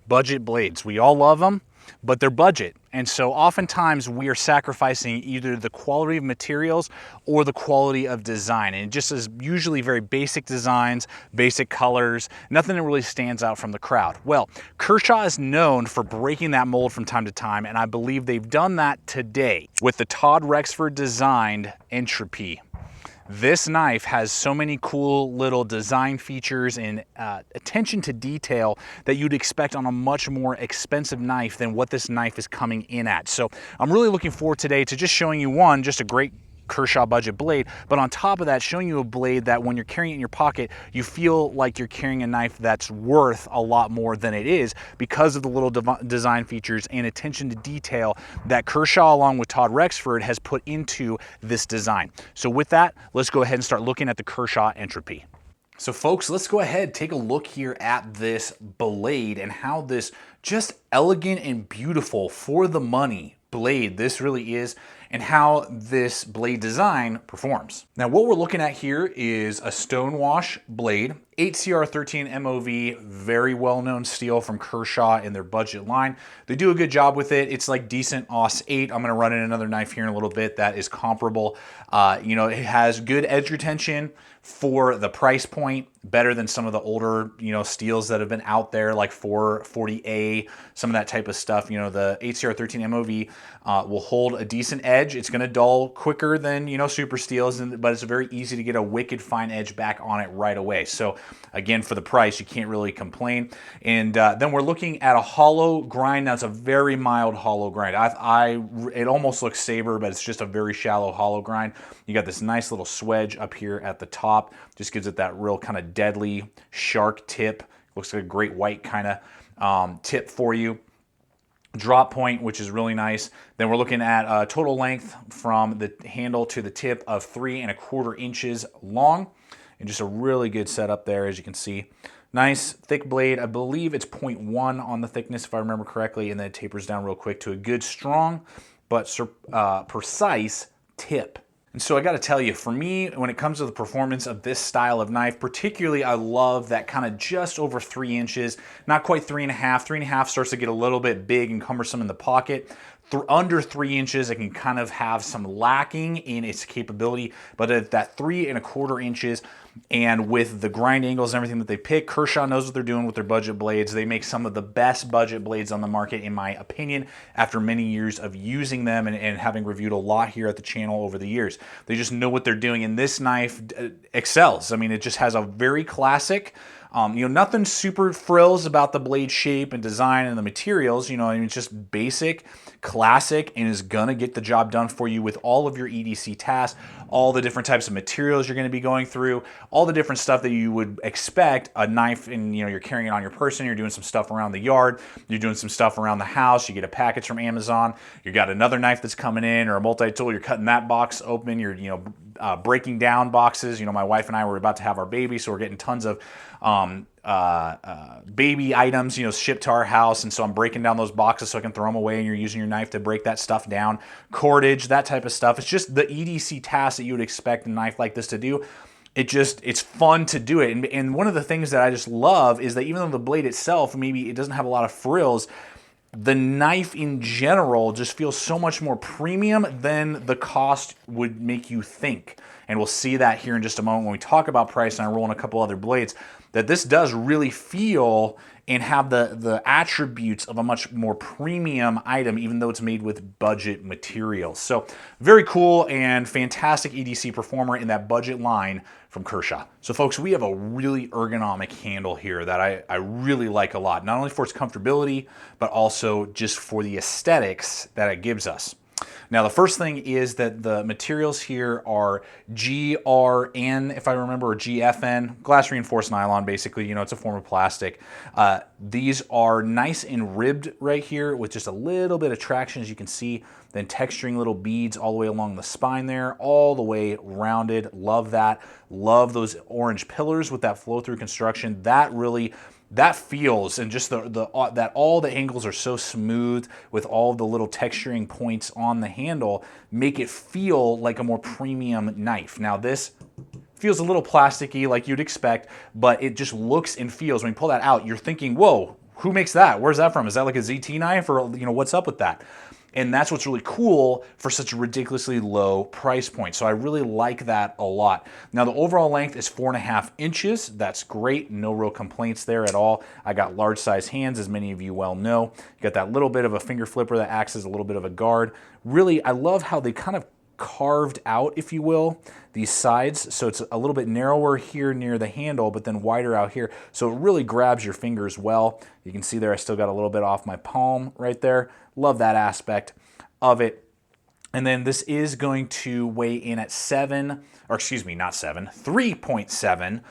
budget blades. We all love them, but they're budget. And so oftentimes we are sacrificing either the quality of materials or the quality of design. And it just is usually very basic designs, basic colors, nothing that really stands out from the crowd. Well, Kershaw is known for breaking that mold from time to time, and I believe they've done that today with the Todd Rexford designed Entropy. This knife has so many cool little design features and attention to detail that you'd expect on a much more expensive knife than what this knife is coming in at. So I'm really looking forward today to just showing you one, just a great Kershaw budget blade, but on top of that, showing you a blade that when you're carrying it in your pocket, you feel like you're carrying a knife that's worth a lot more than it is because of the little design features and attention to detail that Kershaw, along with Todd Rexford, has put into this design. So with that, let's go ahead and start looking at the Kershaw Entropy. So folks, let's go ahead, take a look here at this blade and how this just elegant and beautiful for the money blade this really is, and how this blade design performs. Now what we're looking at here is a stonewash blade, 8CR13 MOV, very well-known steel from Kershaw in their budget line. They do a good job with it. It's like decent AUS 8. I'm gonna run in another knife here in a little bit that is comparable. You know, it has good edge retention for the price point, better than some of the older, you know, steels that have been out there, like 440A, some of that type of stuff. You know, the 8CR13 MOV will hold a decent edge. It's going to dull quicker than, you know, super steels, but it's very easy to get a wicked fine edge back on it right away. So again, for the price, you can't really complain. And then we're looking at a hollow grind. Now it's a very mild hollow grind. It almost looks saber, but it's just a very shallow hollow grind. You got this nice little swedge up here at the top. Just gives it that real kind of deadly shark tip. Looks like a great white kind of tip for you. Drop point, which is really nice. Then we're looking at a total length from the handle to the tip of 3¼ inches long, and just a really good setup there, as you can see. Nice thick blade. I believe it's 0.1 on the thickness, if I remember correctly, and then it tapers down real quick to a good, strong, but precise tip. And so I got to tell you, for me, when it comes to the performance of this style of knife, particularly, I love that kind of just over 3 inches, not quite 3.5. 3.5 starts to get a little bit big and cumbersome in the pocket. Under 3 inches, it can kind of have some lacking in its capability, but at that 3¼ inches, and with the grind angles and everything that they pick, Kershaw knows what they're doing with their budget blades. They make some of the best budget blades on the market, in my opinion, after many years of using them and having reviewed a lot here at the channel over the years. They just know what they're doing, and this knife excels. I mean, it just has a very classic, you know, nothing super frills about the blade shape and design and the materials. You know, I mean, it's just basic, classic, and is gonna get the job done for you with all of your EDC tasks, all the different types of materials you're gonna be going through, all the different stuff that you would expect a knife, and you know, you're carrying it on your person, you're doing some stuff around the yard, you're doing some stuff around the house, you get a package from Amazon, you got another knife that's coming in, or a multi-tool, you're cutting that box open, you're, you know, breaking down boxes. You know, my wife and I were about to have our baby, so we're getting tons of baby items, you know, shipped to our house, and so I'm breaking down those boxes so I can throw them away, and you're using your knife to break that stuff down, cordage, that type of stuff. It's just the EDC tasks that you would expect a knife like this to do. It's fun to do it, and one of the things that I just love is that even though the blade itself, maybe it doesn't have a lot of frills, the knife in general just feels so much more premium than the cost would make you think. And we'll see that here in just a moment when we talk about price, and I roll in a couple other blades, that this does really feel and have the attributes of a much more premium item, even though it's made with budget materials. So very cool and fantastic EDC performer in that budget line from Kershaw. So folks, we have a really ergonomic handle here that I really like a lot, not only for its comfortability, but also just for the aesthetics that it gives us. Now, the first thing is that the materials here are GRN, if I remember, or GFN, glass reinforced nylon, basically. You know, it's a form of plastic. These are nice and ribbed right here with just a little bit of traction, as you can see, then texturing little beads all the way along the spine there, all the way rounded. Love that. Love those orange pillars with that flow-through construction. That feels, and just that all the angles are so smooth with all the little texturing points on the handle, make it feel like a more premium knife. Now this feels a little plasticky like you'd expect, but it just looks and feels, when you pull that out, you're thinking, whoa, who makes that? Where's that from? Is that like a ZT knife, or what's up with that? And that's what's really cool for such a ridiculously low price point. So I really like that a lot. Now the overall length is 4.5 inches. That's great. No real complaints there at all. I got large size hands, as many of you well know. You got that little bit of a finger flipper that acts as a little bit of a guard. Really, I love how they kind of carved out, if you will, these sides. So it's a little bit narrower here near the handle, but then wider out here. So it really grabs your fingers well. You can see there I still got a little bit off my palm right there. Love that aspect of it. And then this is going to weigh in at 3.7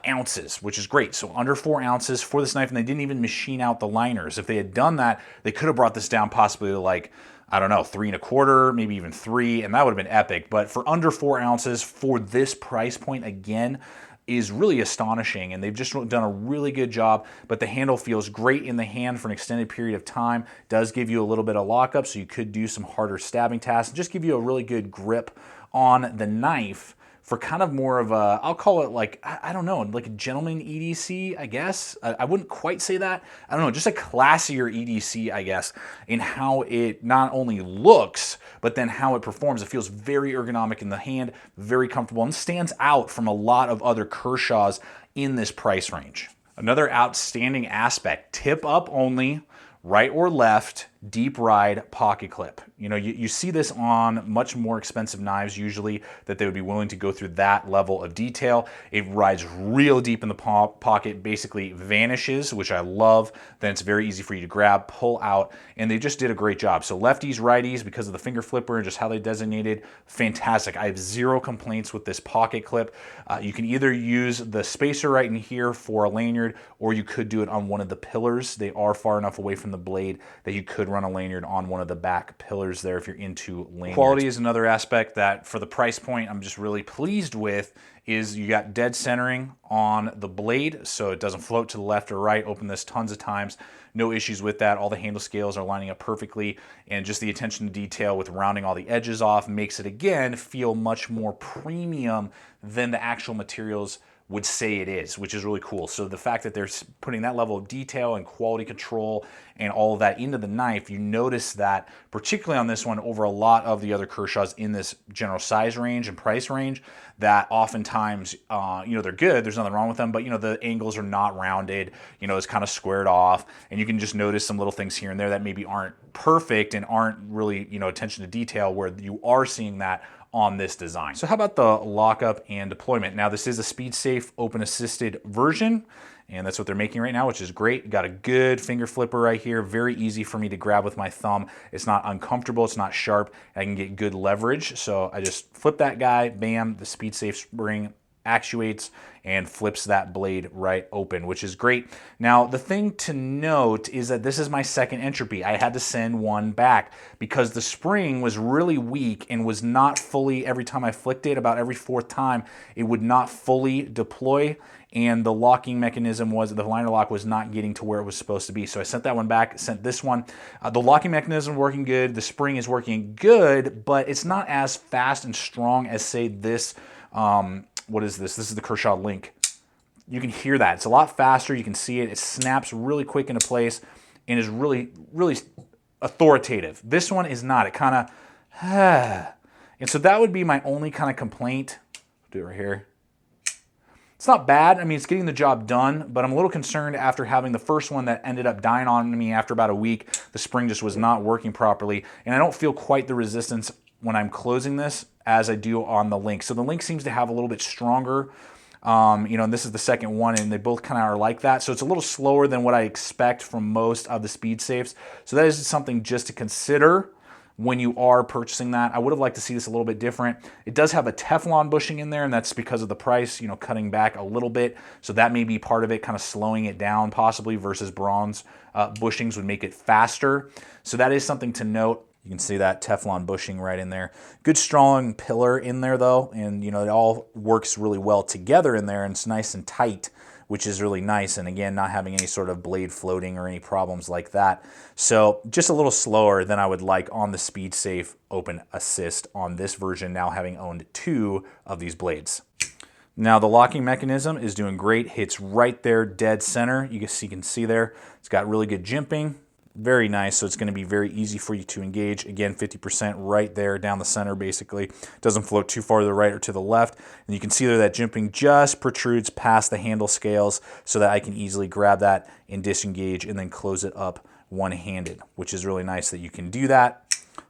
ounces, which is great. So under 4 ounces for this knife, and they didn't even machine out the liners. If they had done that, they could have brought this down possibly to like, I don't know, 3.25, maybe even 3, and that would have been epic. But for under 4 ounces for this price point, again, is really astonishing, and they've just done a really good job. But the handle feels great in the hand for an extended period of time. Does give you a little bit of lockup, so you could do some harder stabbing tasks, and just give you a really good grip on the knife for kind of more of a, I'll call it like, I don't know, like a gentleman EDC, I guess. I wouldn't quite say that. I don't know, just a classier EDC, I guess, in how it not only looks, but then how it performs. It feels very ergonomic in the hand, very comfortable, and stands out from a lot of other Kershaws in this price range. Another outstanding aspect, tip up only, right or left, deep ride pocket clip. You see this on much more expensive knives usually, that they would be willing to go through that level of detail. It rides real deep in the pocket, basically vanishes, which I love. Then it's very easy for you to grab, pull out, and they just did a great job. So lefties, righties, because of the finger flipper and just how they designated, fantastic. I have zero complaints with this pocket clip. You can either use the spacer right in here for a lanyard, or you could do it on one of the pillars. They are far enough away from the blade that you could run a lanyard on one of the back pillars there if you're into lanyards. Quality is another aspect that for the price point I'm just really pleased with. Is you got dead centering on the blade, so it doesn't float to the left or right. Open this tons of times, no issues with that. All the handle scales are lining up perfectly, and just the attention to detail with rounding all the edges off makes it again feel much more premium than the actual materials would say it is, which is really cool. So the fact that they're putting that level of detail and quality control and all of that into the knife, you notice that particularly on this one over a lot of the other Kershaws in this general size range and price range, that oftentimes, they're good, there's nothing wrong with them, but the angles are not rounded, it's kind of squared off, and you can just notice some little things here and there that maybe aren't perfect and aren't really, attention to detail, where you are seeing that on this design. So how about the lockup and deployment? Now this is a speed safe open assisted version, and that's what they're making right now, which is great. Got a good finger flipper right here, very easy for me to grab with my thumb. It's not uncomfortable, it's not sharp, I can get good leverage. So I just flip that guy, bam, the speed safe spring actuates and flips that blade right open, which is great. Now, the thing to note is that this is my second Entropy. I had to send one back because the spring was really weak and was not fully, every time I flicked it, about every fourth time, it would not fully deploy, and the locking mechanism the liner lock was not getting to where it was supposed to be. So I sent that one back, sent this one. The locking mechanism working good, the spring is working good, but it's not as fast and strong as, say, this, what is this? This is the Kershaw Link. You can hear that. It's a lot faster. You can see it. It snaps really quick into place and is really, really authoritative. This one is not. It kind of, and so that would be my only kind of complaint. Do it right here. It's not bad. I mean, it's getting the job done, but I'm a little concerned after having the first one that ended up dying on me after about a week. The spring just was not working properly, and I don't feel quite the resistance when I'm closing this as I do on the Link. So the Link seems to have a little bit stronger, and this is the second one, and they both kind of are like that. So it's a little slower than what I expect from most of the speed safes. So that is something just to consider when you are purchasing that. I would have liked to see this a little bit different. It does have a Teflon bushing in there, and that's because of the price, cutting back a little bit. So that may be part of it, kind of slowing it down possibly, versus bronze bushings would make it faster. So that is something to note. You can see that Teflon bushing right in there. Good strong pillar in there though, and it all works really well together in there, and it's nice and tight, which is really nice. And again, not having any sort of blade floating or any problems like that. So just a little slower than I would like on the Speed Safe Open Assist on this version, now having owned 2 of these blades. Now the locking mechanism is doing great, hits right there dead center. You can see there, it's got really good jimping, very nice, so it's going to be very easy for you to engage. Again, 50% right there down the center basically. Doesn't float too far to the right or to the left. And you can see there that jimping just protrudes past the handle scales so that I can easily grab that and disengage and then close it up one-handed, which is really nice that you can do that.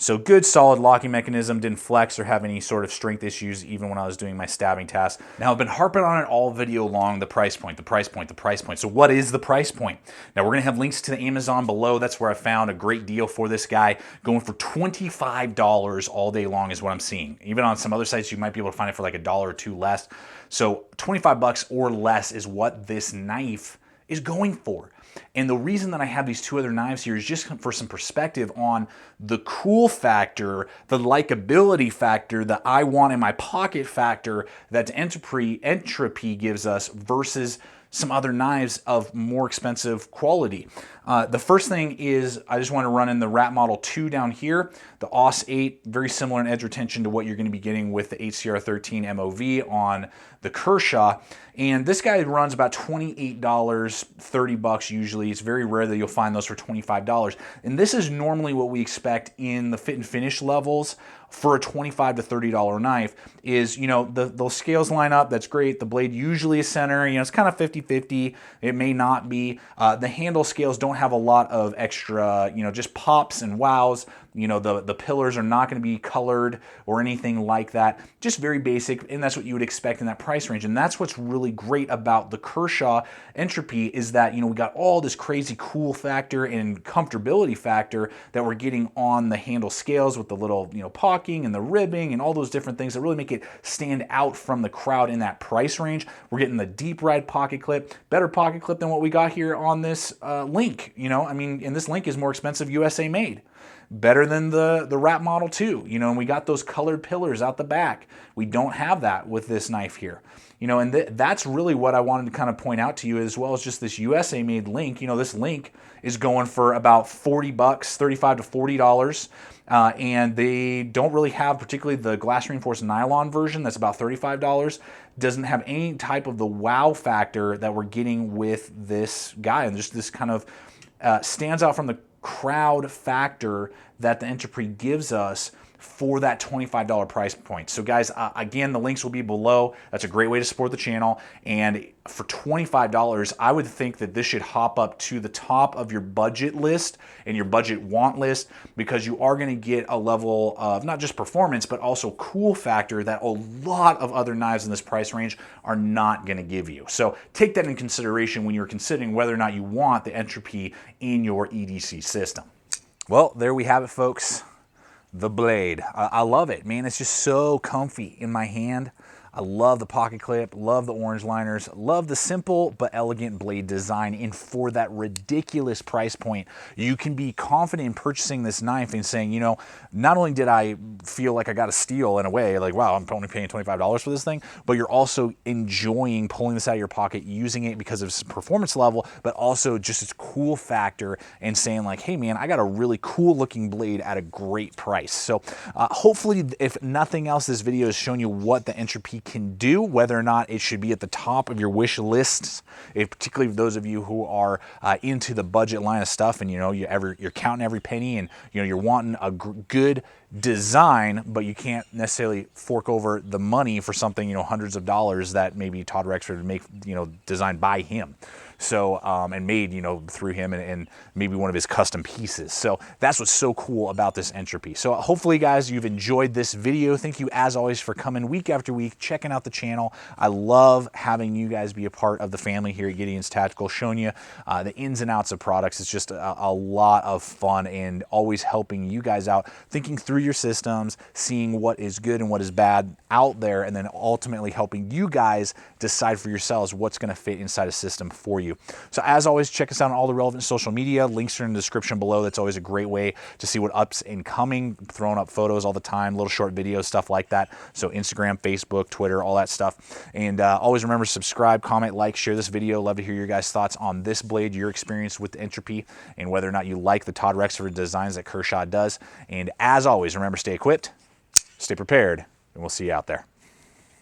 So good solid locking mechanism, didn't flex or have any sort of strength issues even when I was doing my stabbing tasks. Now I've been harping on it all video long, the price point, the price point, the price point. So what is the price point? Now we're gonna have links to the Amazon below. That's where I found a great deal for this guy, going for $25 all day long is what I'm seeing. Even on some other sites you might be able to find it for like $1 or $2 less. So 25 bucks or less is what this knife is going for. And the reason that I have these two other knives here is just for some perspective on the cool factor, the likability factor, the I want in my pocket factor that Entropy gives us versus some other knives of more expensive quality. The first thing is I just want to run in the Rat Model 2 down here. The AUS 8, very similar in edge retention to what you're going to be getting with the HCR13 MOV on the Kershaw. And this guy runs about $28, 30 bucks usually. It's very rare that you'll find those for $25. And this is normally what we expect in the fit and finish levels for a $25 to $30 knife is, you know, those scales line up, that's great. The blade usually is center, you know, it's kind of 50-50. It may not be. The handle scales don't have a lot of extra, you know, just pops and wows. You know, the pillars are not going to be colored or anything like that. Just very basic, and that's what you would expect in that price range. And that's what's really great about the Kershaw Entropy is that, you know, we got all this crazy cool factor and comfortability factor that we're getting on the handle scales with the little, you know, pocking and the ribbing and all those different things that really make it stand out from the crowd in that price range. We're getting the deep ride pocket clip, better pocket clip than what we got here on this Link. You know, I mean, and this Link is more expensive, USA made. Better than the Rat Model 2, you know, and we got those colored pillars out the back. We don't have that with this knife here. You know, and that's really what I wanted to kind of point out to you, as well as just this USA made Link. You know, this Link is going for about 40 bucks, $35 to $40. And they don't really have, particularly the glass reinforced nylon version, that's about $35. Doesn't have any type of the wow factor that we're getting with this guy. And just this kind of stands out from the crowd factor that the Entropy gives us for that $25 price point. So guys, again, the links will be below. That's a great way to support the channel. And for $25, I would think that this should hop up to the top of your budget list and your budget want list, because you are going to get a level of not just performance, but also cool factor that a lot of other knives in this price range are not going to give you. So take that in consideration when you're considering whether or not you want the Entropy in your EDC system. Well, there we have it, folks. The blade. I love it, man. It's just so comfy in my hand. I love the pocket clip, love the orange liners, love the simple but elegant blade design, and for that ridiculous price point, you can be confident in purchasing this knife and saying, you know, not only did I feel like I got a steal in a way, like, wow, I'm only paying $25 for this thing, but you're also enjoying pulling this out of your pocket, using it because of its performance level, but also just its cool factor, and saying like, hey man, I got a really cool looking blade at a great price. So hopefully, if nothing else, this video has shown you what the Entropy can do, whether or not it should be at the top of your wish lists, particularly those of you who are into the budget line of stuff, and you know you're counting every penny, and you know you're wanting a good design, but you can't necessarily fork over the money for something, you know, hundreds of dollars that maybe Todd Rexford would make, you know, designed by him. So, and made, you know, through him, and maybe one of his custom pieces. So that's what's so cool about this Entropy. So hopefully guys, you've enjoyed this video. Thank you as always for coming week after week, checking out the channel. I love having you guys be a part of the family here at Gideon's Tactical, showing you the ins and outs of products. It's just a lot of fun, and always helping you guys out, thinking through your systems, seeing what is good and what is bad out there, and then ultimately helping you guys decide for yourselves what's going to fit inside a system for you. So as always, check us out on all the relevant social media. Links are in the description below. That's always a great way to see what up's and coming, throwing up photos all the time, little short videos, stuff like that. So Instagram, Facebook, Twitter, all that stuff. And always remember to subscribe, comment, like, share this video. Love to hear your guys' thoughts on this blade, your experience with the Entropy, and whether or not you like the Todd Rexford designs that Kershaw does. And as always, remember, stay equipped, stay prepared, and we'll see you out there.